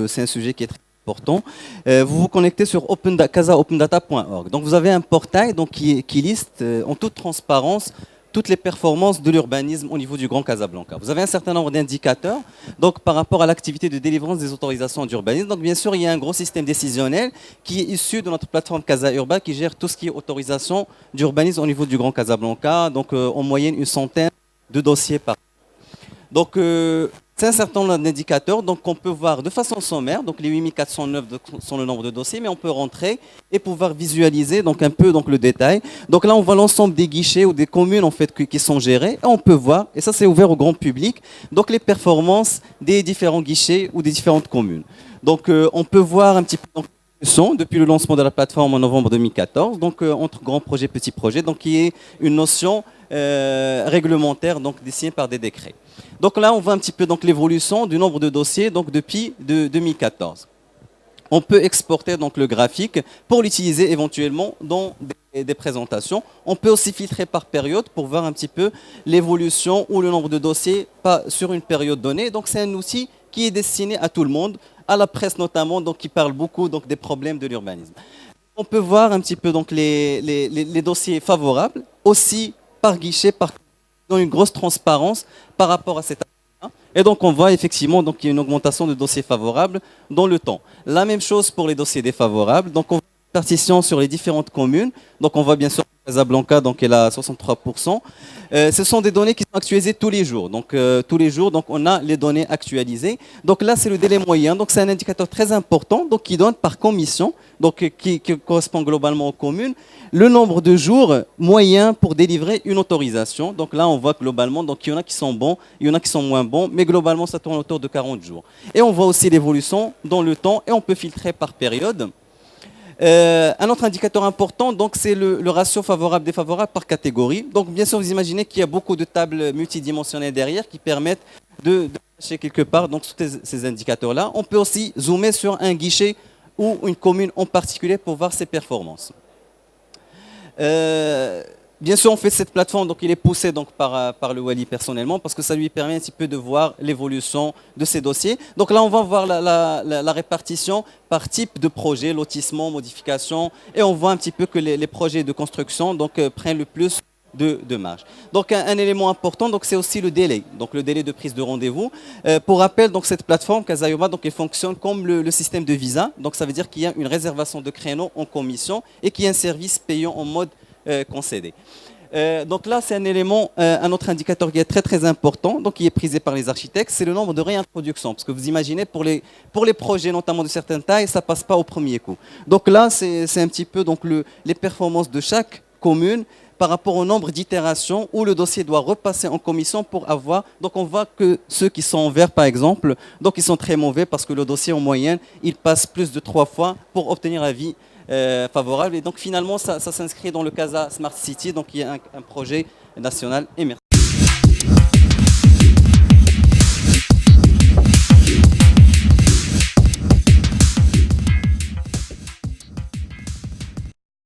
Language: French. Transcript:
c'est un sujet qui est très important. Vous vous connectez sur casaopendata.org. Donc vous avez un portail donc, qui liste en toute transparence toutes les performances de l'urbanisme au niveau du Grand Casablanca. Vous avez un certain nombre d'indicateurs donc, par rapport à l'activité de délivrance des autorisations d'urbanisme. Donc bien sûr, il y a un gros système décisionnel qui est issu de notre plateforme Casa Urba qui gère tout ce qui est autorisation d'urbanisme au niveau du Grand Casablanca. Donc en moyenne, une centaine de dossiers par an. Donc c'est un certain nombre d'indicateurs qu'on peut voir de façon sommaire. Donc les 8409 sont le nombre de dossiers, mais on peut rentrer et pouvoir visualiser donc, un peu donc, le détail. Donc là, on voit l'ensemble des guichets ou des communes en fait, qui sont gérées. Et on peut voir, et ça c'est ouvert au grand public, donc les performances des différents guichets ou des différentes communes. Donc on peut voir un petit peu donc, depuis le lancement de la plateforme en novembre 2014, donc entre grands projets, petits projets, donc qui est une notion réglementaire donc dessinée par des décrets. Donc là, on voit un petit peu donc l'évolution du nombre de dossiers donc depuis 2014. On peut exporter donc le graphique pour l'utiliser éventuellement dans des présentations. On peut aussi filtrer par période pour voir un petit peu l'évolution ou le nombre de dossiers sur une période donnée. Donc c'est un outil qui est destiné à tout le monde, à la presse notamment, donc qui parle beaucoup donc des problèmes de l'urbanisme. On peut voir un petit peu donc les dossiers favorables, aussi par guichet, dans une grosse transparence par rapport à cette année. Et donc on voit effectivement donc, qu'il y a une augmentation de dossiers favorables dans le temps. La même chose pour les dossiers défavorables. Donc on voit une répartition sur les différentes communes. Donc on voit bien sûr Casablanca, donc elle a 63%. Ce sont des données qui sont actualisées tous les jours. Donc tous les jours, donc on a les données actualisées. Donc là c'est le délai moyen. Donc c'est un indicateur très important, donc qui donne par commission, donc qui correspond globalement aux communes, le nombre de jours moyens pour délivrer une autorisation. Donc là on voit globalement, donc il y en a qui sont bons, il y en a qui sont moins bons, mais globalement ça tourne autour de 40 jours. Et on voit aussi l'évolution dans le temps et on peut filtrer par période. Un autre indicateur important, donc c'est le ratio favorable-défavorable par catégorie. Donc bien sûr, vous imaginez qu'il y a beaucoup de tables multidimensionnelles derrière qui permettent de cacher quelque part donc, tous ces indicateurs-là. On peut aussi zoomer sur un guichet ou une commune en particulier pour voir ses performances. Bien sûr, on fait cette plateforme, donc il est poussé donc, par le Wali personnellement parce que ça lui permet un petit peu de voir l'évolution de ces dossiers. Donc là, on va voir la répartition par type de projet, lotissement, modification, et on voit un petit peu que les projets de construction donc, prennent le plus de marge. Donc un élément important, donc c'est aussi le délai, donc le délai de prise de rendez-vous. Pour rappel, donc cette plateforme Casa Urba, donc elle fonctionne comme le système de visa. Donc ça veut dire qu'il y a une réservation de créneaux en commission et qu'il y a un service payant en mode concédé. Donc là, c'est un élément, un autre indicateur qui est très très important, donc qui est prisé par les architectes, c'est le nombre de réintroductions. Parce que vous imaginez, pour les projets notamment de certaines tailles, ça ne passe pas au premier coup. Donc là, c'est un petit peu donc, les performances de chaque commune par rapport au nombre d'itérations où le dossier doit repasser en commission pour avoir. Donc on voit que ceux qui sont en vert, par exemple, donc ils sont très mauvais parce que le dossier en moyenne, il passe plus de 3 fois pour obtenir l'avis favorable. Et donc finalement, ça s'inscrit dans le Casa Smart City, donc il y a un projet national émergent.